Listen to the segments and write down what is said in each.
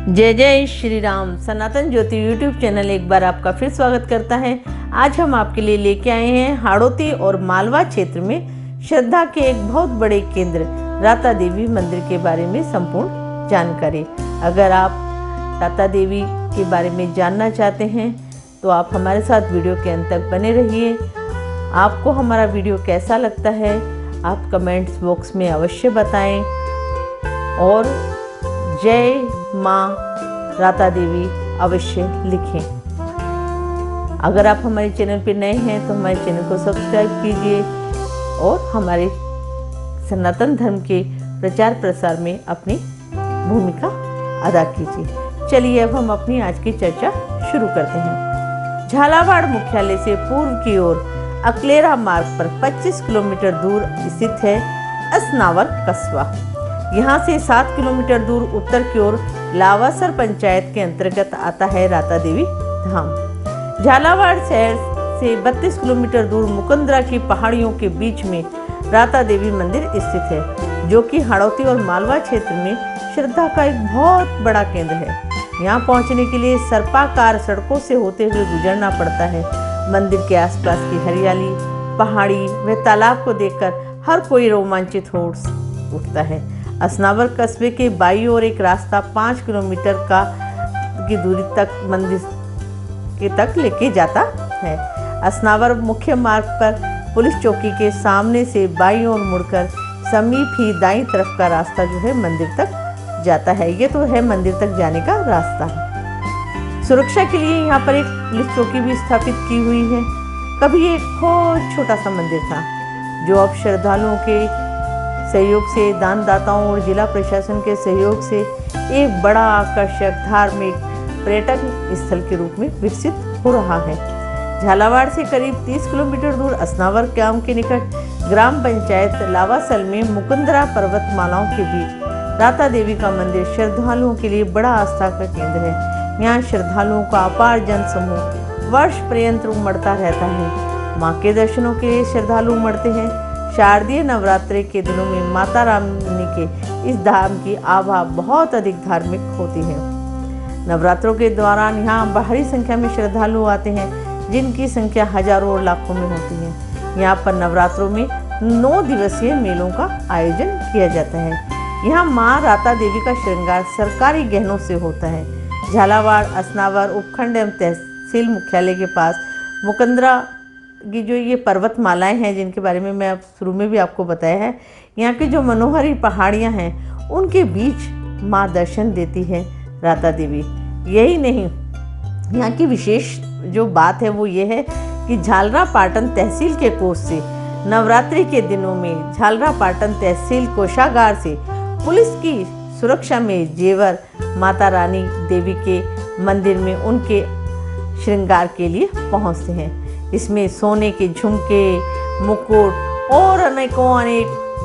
जय जय श्री राम। सनातन ज्योति YouTube channel एक बार आपका फिर स्वागत करता है। आज हम आपके लिए लेके आए हैं हाड़ौती और मालवा क्षेत्र में श्रद्धा के एक बहुत बड़े केंद्र राता देवी मंदिर के बारे में संपूर्ण जानकारी। अगर आप राता देवी के बारे में जानना चाहते हैं तो आप हमारे साथ वीडियो के अंत तक बने रहिए। आपको हमारा वीडियो कैसा लगता है आप कमेंट्स बॉक्स में अवश्य बताएं और जय माँ राता देवी अवश्य लिखें। अगर आप हमारे चैनल पर नए हैं तो हमारे चैनल को सब्सक्राइब कीजिए और हमारे सनातन धर्म के प्रचार प्रसार में अपनी भूमिका अदा कीजिए। चलिए अब हम अपनी आज की चर्चा शुरू करते हैं। झालावाड़ मुख्यालय से पूर्व की ओर अकलेरा मार्ग पर 25 किलोमीटर दूर स्थित है असनावर कस्बा। यहाँ से 7 किलोमीटर दूर उत्तर की ओर लावासर पंचायत के अंतर्गत आता है राता देवी धाम। झालावाड़ शहर से 32 किलोमीटर दूर मुकुंदरा की पहाड़ियों के बीच में राता देवी मंदिर स्थित है, जो कि हाड़ौती और मालवा क्षेत्र में श्रद्धा का एक बहुत बड़ा केंद्र है। यहाँ पहुँचने के लिए सर्पाकार सड़कों से होते हुए गुजरना पड़ता है। मंदिर के आसपास की हरियाली, पहाड़ी व तालाब को देखकर हर कोई रोमांचित हो उठता है। असनावर कस्बे के बाईं ओर एक रास्ता 5 किलोमीटर की दूरी तक मंदिर के तक लेके जाता है। असनावर मुख्य मार्ग पर पुलिस चौकी के सामने से बाईं ओर मुड़कर समीप ही दाईं तरफ का रास्ता जो है मंदिर तक जाता है। ये तो है मंदिर तक जाने का रास्ता। सुरक्षा के लिए यहाँ पर एक पुलिस चौकी भी स्थापित की हुई है। कभी एक बहुत छोटा सा मंदिर था, जो अब श्रद्धालुओं के सहयोग से, दानदाताओं और जिला प्रशासन के सहयोग से एक बड़ा आकर्षक धार्मिक पर्यटन स्थल के रूप में विकसित हो रहा है। झालावाड़ से करीब 30 किलोमीटर दूर असनावर गांव के निकट ग्राम पंचायत लावासल में मुकुंदरा पर्वतमालाओं के बीच राता देवी का मंदिर श्रद्धालुओं के लिए बड़ा आस्था का केंद्र है। यहाँ श्रद्धालुओं का अपार जन समूह वर्ष पर्यंत उमड़ता रहता है। माँ के दर्शनों के लिए श्रद्धालु उमड़ते हैं। शारदीय नवरात्रि के दिनों में माता रानी के इस धाम की आभा बहुत अधिक धार्मिक होती है। नवरात्रों के दौरान यहाँ भारी संख्या में श्रद्धालु आते हैं, जिनकी संख्या हजारों और लाखों में होती है। यहाँ पर नवरात्रों में 9 दिवसीय मेलों का आयोजन किया जाता है। यहाँ माँ राता देवी का श्रृंगार सरकारी गहनों से होता है। झालावाड़ असनावर उपखंड एवं तहसील मुख्यालय के पास मुकुंदरा की जो ये पर्वतमालाएं हैं, जिनके बारे में मैं शुरू में भी आपको बताया है, यहाँ की जो मनोहरी पहाड़ियाँ हैं उनके बीच माँ दर्शन देती है राता देवी। यही नहीं, यहाँ की विशेष जो बात है वो ये है कि झालरापाटन तहसील के कोष से नवरात्रि के दिनों में झालरापाटन तहसील कोषागार से पुलिस की सुरक्षा में जेवर माता रानी देवी के मंदिर में उनके श्रृंगार के लिए पहुँचते हैं। इसमें सोने के झुमके, मुकुट और अनेक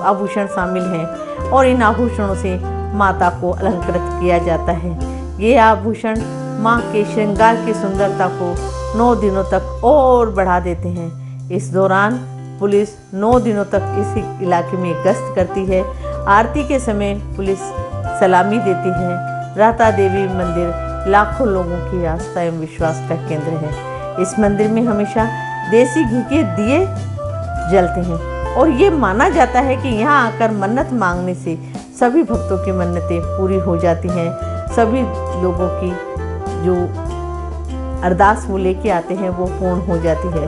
आभूषण शामिल हैं और इन आभूषणों से माता को अलंकृत किया जाता है। ये आभूषण माँ के श्रृंगार की सुंदरता को 9 दिनों तक और बढ़ा देते हैं। इस दौरान पुलिस 9 दिनों तक इस इलाके में गश्त करती है। आरती के समय पुलिस सलामी देती है। राता देवी मंदिर लाखों लोगों की आस्था एवं विश्वास का केंद्र है। इस मंदिर में हमेशा देसी घी के दिए जलते हैं और ये माना जाता है कि यहाँ आकर मन्नत मांगने से सभी भक्तों की मन्नतें पूरी हो जाती हैं। सभी लोगों की जो अरदास वो लेके आते हैं वो पूर्ण हो जाती है।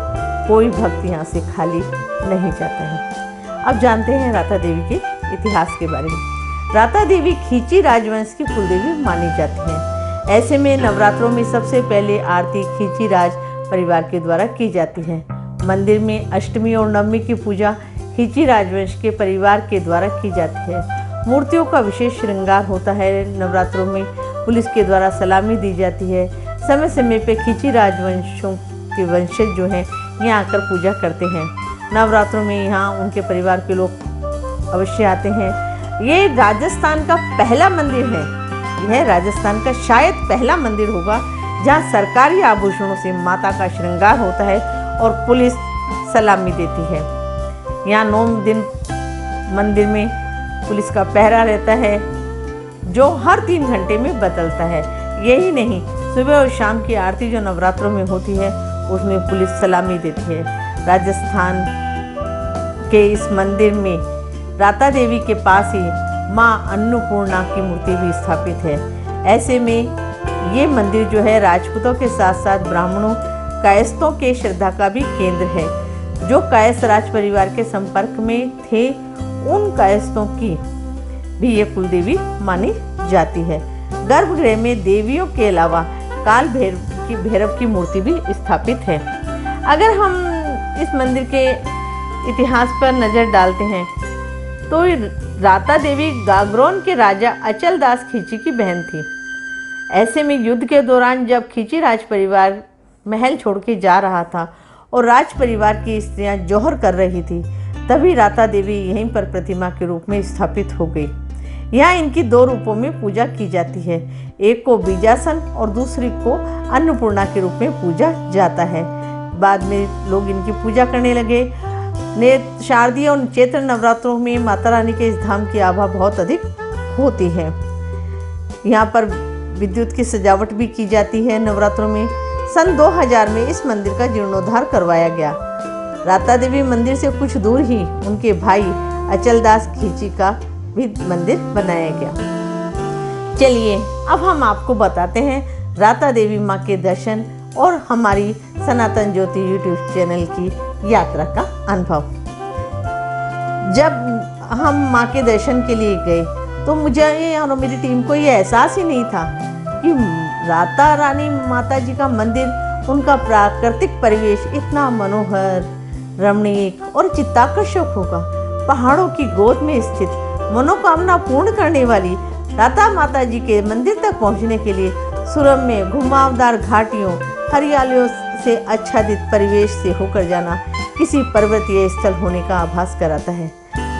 कोई भक्त यहाँ से खाली नहीं जाता है। अब जानते हैं राता देवी के इतिहास के बारे में। राता देवी खींची राजवंश की कुलदेवी मानी जाती हैं। ऐसे में नवरात्रों में सबसे पहले आरती खींची राज परिवार के द्वारा की जाती है। मंदिर में अष्टमी और नवमी की पूजा खींची राजवंश के परिवार के द्वारा की जाती है। मूर्तियों का विशेष श्रृंगार होता है। नवरात्रों में पुलिस के द्वारा सलामी दी जाती है। समय समय पे खींची राजवंशों के वंशज जो हैं यहाँ आकर पूजा करते हैं। नवरात्रों में यहाँ उनके परिवार के लोग अवश्य आते हैं। ये राजस्थान का पहला मंदिर है। यह राजस्थान का शायद पहला मंदिर होगा जहाँ सरकारी आभूषणों से माता का श्रृंगार होता है और पुलिस सलामी देती है। यहाँ 9 दिन मंदिर में पुलिस का पहरा रहता है। जो हर 3 घंटे में बदलता है। यही नहीं, सुबह और शाम की आरती जो नवरात्रों में होती है उसमें पुलिस सलामी देती है। राजस्थान के इस मंदिर में राता देवी के पास ही माँ अन्नपूर्णा की मूर्ति भी स्थापित है। ऐसे में ये मंदिर जो है राजपूतों के साथ साथ ब्राह्मणों कायस्थों के श्रद्धा का भी केंद्र है। जो कायस्थ राज परिवार के संपर्क में थे उन कायस्थों की भी ये कुलदेवी मानी जाती है। गर्भगृह में देवियों के अलावा काल भैरव की मूर्ति भी स्थापित है। अगर हम इस मंदिर के इतिहास पर नजर डालते हैं तो राता देवी गागरोन के राजा अचल दास खींची की बहन थी। ऐसे में युद्ध के दौरान जब खींची राज परिवार महल छोड़ के जा रहा था और राज परिवार की स्त्रियां जौहर कर रही थी, तभी राता देवी यहीं पर प्रतिमा के रूप में स्थापित हो गई। यहाँ इनकी 2 रूपों में पूजा की जाती है, एक को बीजासन और दूसरी को अन्नपूर्णा के रूप में पूजा जाता है। बाद में लोग इनकी पूजा करने लगे। शारदीय और चैत्र नवरात्रों में माता रानी के इस धाम की आभा बहुत अधिक होती है। यहाँ पर विद्युत की सजावट भी की जाती है नवरात्रों में। सन 2000 में इस मंदिर का जीर्णोद्धार करवाया गया। राता देवी मंदिर से कुछ दूर ही उनके भाई अचल दास खींची का भी मंदिर बनाया गया। चलिए अब हम आपको बताते हैं राता देवी माँ के दर्शन और हमारी सनातन ज्योति यूट्यूब चैनल की यात्रा का अनुभव। जब हम माँ के दर्शन के लिए गए तो मुझे और मेरी टीम को ये एहसास ही नहीं था कि राता रानी माता जी का मंदिर, उनका प्राकृतिक परिवेश इतना मनोहर, रमणीक और चित्ताकर्षक होगा। पहाड़ों की गोद में स्थित मनोकामना पूर्ण करने वाली राता माता जी के मंदिर तक पहुंचने के लिए सुरम्य घुमावदार घाटियों, हरियालियों से आच्छादित परिवेश से होकर जाना किसी पर्वतीय स्थल होने का आभास कराता है।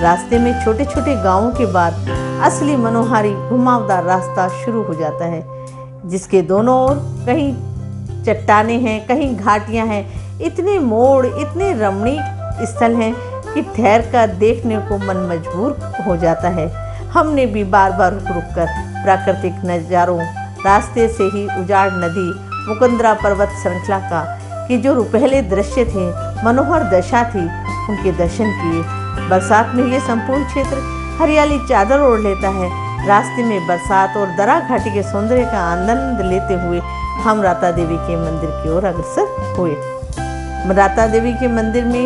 रास्ते में छोटे छोटे गांवों के बाद असली मनोहारी घुमावदार रास्ता शुरू हो जाता है, जिसके दोनों ओर कहीं चट्टानें हैं, कहीं घाटियां हैं। इतने मोड़, इतने रमणीक स्थल हैं कि ठहर कर देखने को मन मजबूर हो जाता है। हमने भी बार बार रुक कर प्राकृतिक नज़ारों, रास्ते से ही उजाड़ नदी, मुकुंदरा पर्वत श्रृंखला का कि जो रुपहले दृश्य थे, मनोहर दशा थी, उनके दर्शन किए। बरसात में ये संपूर्ण क्षेत्र हरियाली चादर ओढ़ लेता है। रास्ते में बरसात और दरा घाटी के सौंदर्य का आनंद लेते हुए हम राता देवी के मंदिर की ओर अग्रसर हुए। राता देवी के मंदिर में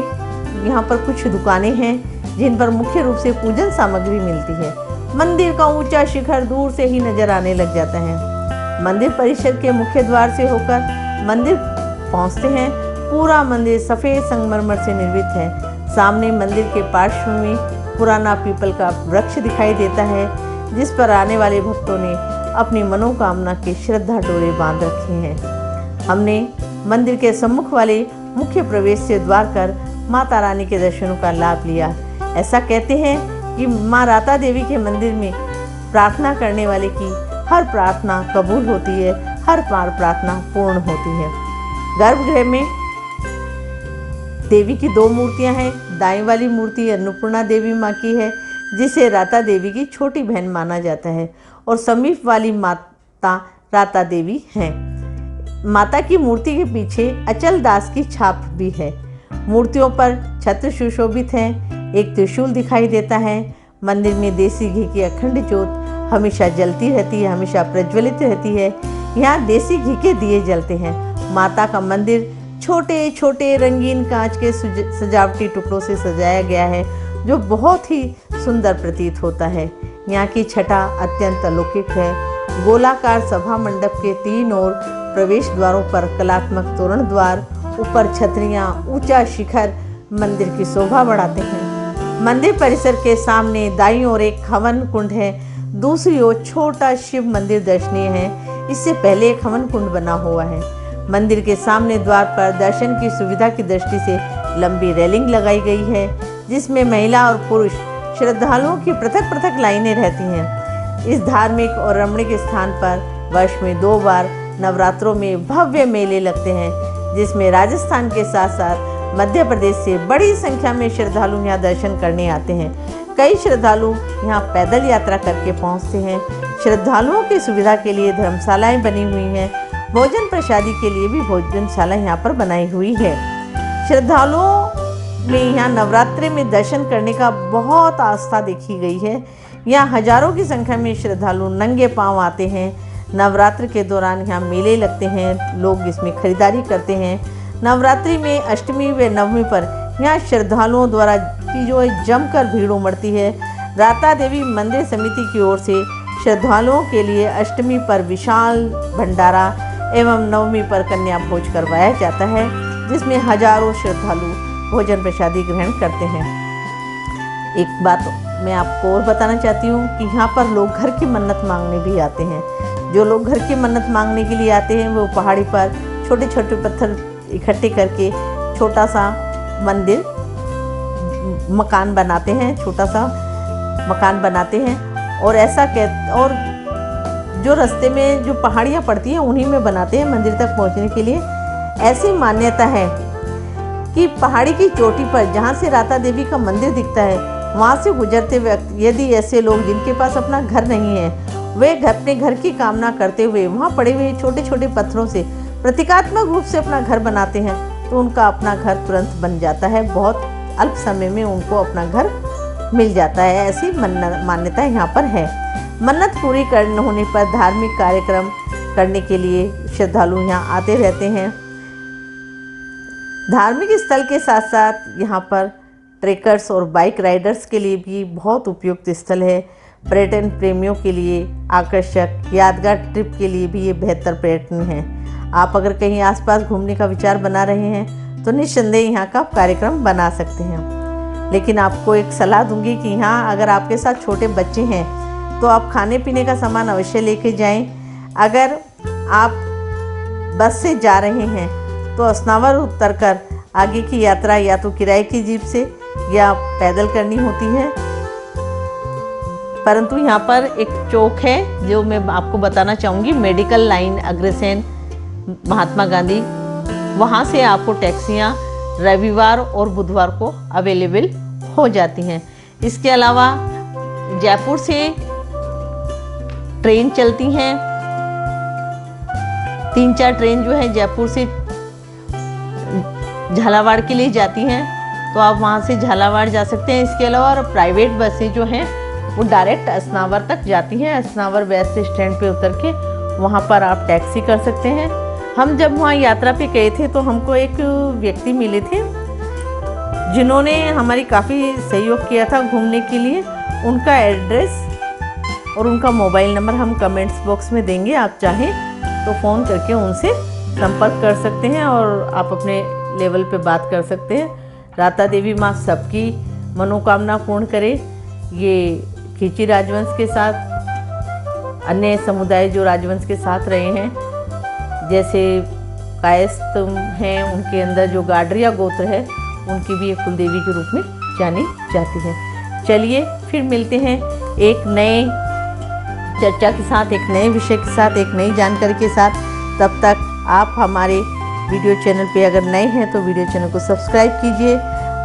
यहाँ पर कुछ दुकानें हैं जिन पर मुख्य रूप से पूजन सामग्री मिलती है। मंदिर का ऊंचा शिखर दूर से ही नजर आने लग जाता है। मंदिर परिसर के मुख्य द्वार से होकर मंदिर पहुँचते हैं। पूरा मंदिर सफ़ेद संगमरमर से निर्मित है। सामने मंदिर के पार्श्व में पुराना पीपल का वृक्ष दिखाई देता है, जिस पर आने वाले भक्तों ने अपनी मनोकामना के श्रद्धा डोरे बांध रखे हैं। हमने मंदिर के सम्मुख वाले मुख्य प्रवेश से द्वार कर माता रानी के दर्शनों का लाभ लिया। ऐसा कहते हैं कि माँ राता देवी के मंदिर में प्रार्थना करने वाले की हर प्रार्थना कबूल होती है, हर प्रार्थना पूर्ण होती है। गर्भगृह में देवी की 2 मूर्तियां हैं। दाएं वाली मूर्ति अन्नपूर्णा देवी माँ की है, जिसे राता देवी की छोटी बहन माना जाता है, और समीप वाली माता राता देवी हैं। माता की मूर्ति के पीछे अचल दास की छाप भी है। मूर्तियों पर छत्र सुशोभित हैं। एक त्रिशूल दिखाई देता है। मंदिर में देसी घी की अखंड ज्योत हमेशा जलती रहती है, हमेशा प्रज्वलित रहती है। यहाँ देसी घी के दिए जलते हैं। माता का मंदिर छोटे छोटे रंगीन कांच के सजावटी टुकड़ों से सजाया गया है, जो बहुत ही सुंदर प्रतीत होता है। यहाँ की छटा अत्यंत अलौकिक है। गोलाकार सभा मंडप के 3 ओर प्रवेश द्वारों पर कलात्मक तोरण द्वार, ऊपर छतरियाँ, ऊंचा शिखर मंदिर की शोभा बढ़ाते हैं। मंदिर परिसर के सामने दाईं ओर एक हवन कुंड है, दूसरी ओर छोटा शिव मंदिर दर्शनीय है। इससे पहले एक हवन कुंड बना हुआ है। मंदिर के सामने द्वार पर दर्शन की सुविधा की दृष्टि से लंबी रेलिंग लगाई गई है, जिसमें महिला और पुरुष श्रद्धालुओं की पृथक पृथक लाइनें रहती हैं। इस धार्मिक और रमणीक स्थान पर वर्ष में 2 बार नवरात्रों में भव्य मेले लगते हैं, जिसमें राजस्थान के साथ साथ मध्य प्रदेश से बड़ी संख्या में श्रद्धालु यहाँ दर्शन करने आते हैं। कई श्रद्धालु यहाँ पैदल यात्रा करके पहुँचते हैं। श्रद्धालुओं की सुविधा के लिए धर्मशालाएं बनी हुई हैं। भोजन प्रसादी के लिए भी भोजनशाला यहाँ पर बनाई हुई है। श्रद्धालुओं में यहाँ नवरात्रि में दर्शन करने का बहुत आस्था देखी गई है। यहाँ हजारों की संख्या में श्रद्धालु नंगे पांव आते हैं। नवरात्र के दौरान यहाँ मेले लगते हैं, लोग इसमें खरीदारी करते हैं। नवरात्रि में अष्टमी व नवमी पर यहाँ श्रद्धालुओं द्वारा जो जमकर भीड़ उमड़ती है। राता देवी मंदिर समिति की ओर से श्रद्धालुओं के लिए अष्टमी पर विशाल भंडारा एवं नवमी पर कन्या भोज करवाया जाता है, जिसमें हजारों श्रद्धालु भोजन प्रसादी ग्रहण करते हैं। एक बात मैं आपको और बताना चाहती हूँ कि यहाँ पर लोग घर की मन्नत मांगने भी आते हैं। जो लोग घर की मन्नत मांगने के लिए आते हैं वो पहाड़ी पर छोटे छोटे पत्थर इकट्ठे करके छोटा सा मंदिर मकान बनाते हैं, छोटा सा मकान बनाते हैं। और और जो रास्ते में जो पहाड़ियाँ पड़ती हैं उन्हीं में बनाते हैं मंदिर तक पहुँचने के लिए। ऐसी मान्यता है कि पहाड़ी की चोटी पर जहाँ से राता देवी का मंदिर दिखता है, वहाँ से गुजरते वक्त यदि ऐसे लोग जिनके पास अपना घर नहीं है, वे अपने घर की कामना करते हुए वहाँ पड़े हुए छोटे छोटे पत्थरों से प्रतीकात्मक रूप से अपना घर बनाते हैं, तो उनका अपना घर तुरंत बन जाता है। बहुत अल्प समय में उनको अपना घर मिल जाता है। ऐसी मान्यता यहाँ पर है। मन्नत पूरी करने होने पर धार्मिक कार्यक्रम करने के लिए श्रद्धालु यहाँ आते रहते हैं। धार्मिक स्थल के साथ साथ यहाँ पर ट्रेकर्स और बाइक राइडर्स के लिए भी बहुत उपयुक्त स्थल है। पर्यटन प्रेमियों के लिए आकर्षक यादगार ट्रिप के लिए भी ये बेहतर पर्यटन है। आप अगर कहीं आसपास घूमने का विचार बना रहे हैं तो निस्संदेह यहाँ का कार्यक्रम बना सकते हैं। लेकिन आपको एक सलाह दूंगी कि यहाँ अगर आपके साथ छोटे बच्चे हैं तो आप खाने पीने का सामान अवश्य लेके जाएं। अगर आप बस से जा रहे हैं तो असनावर उतरकर आगे की यात्रा या तो किराए की जीप से या पैदल करनी होती है। परंतु यहाँ पर एक चौक है जो मैं आपको बताना चाहूँगी, मेडिकल लाइन अग्रसेन महात्मा गांधी। वहाँ से आपको टैक्सियाँ रविवार और बुधवार को अवेलेबल हो जाती हैं। इसके अलावा जयपुर से ट्रेन चलती हैं, 3-4 ट्रेन जो है जयपुर से झालावाड़ के लिए जाती हैं, तो आप वहाँ से झालावाड़ जा सकते हैं। इसके अलावा प्राइवेट बसें जो हैं वो डायरेक्ट असनावर तक जाती हैं। असनावर बस स्टैंड पे उतर के वहाँ पर आप टैक्सी कर सकते हैं। हम जब वहाँ यात्रा पे गए थे तो हमको एक व्यक्ति मिले थे जिन्होंने हमारी काफ़ी सहयोग किया था घूमने के लिए। उनका एड्रेस और उनका मोबाइल नंबर हम कमेंट्स बॉक्स में देंगे। आप चाहें तो फ़ोन करके उनसे संपर्क कर सकते हैं और आप अपने लेवल पे बात कर सकते हैं। राता देवी माँ सबकी मनोकामना पूर्ण करे। ये खींची राजवंश के साथ अन्य समुदाय जो राजवंश के साथ रहे हैं, जैसे कायस्थ हैं, उनके अंदर जो गाडरिया गोत्र है उनकी भी एक कुलदेवी के रूप में जानी जाती है। चलिए फिर मिलते हैं एक नए चर्चा के साथ, एक नए विषय के साथ, एक नई जानकारी के साथ। तब तक आप हमारे वीडियो चैनल पे अगर नए हैं तो वीडियो चैनल को सब्सक्राइब कीजिए,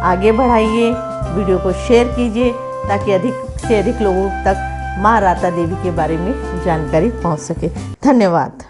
आगे बढ़ाइए, वीडियो को शेयर कीजिए ताकि अधिक से अधिक लोगों तक माँ राता देवी के बारे में जानकारी पहुंच सके। धन्यवाद।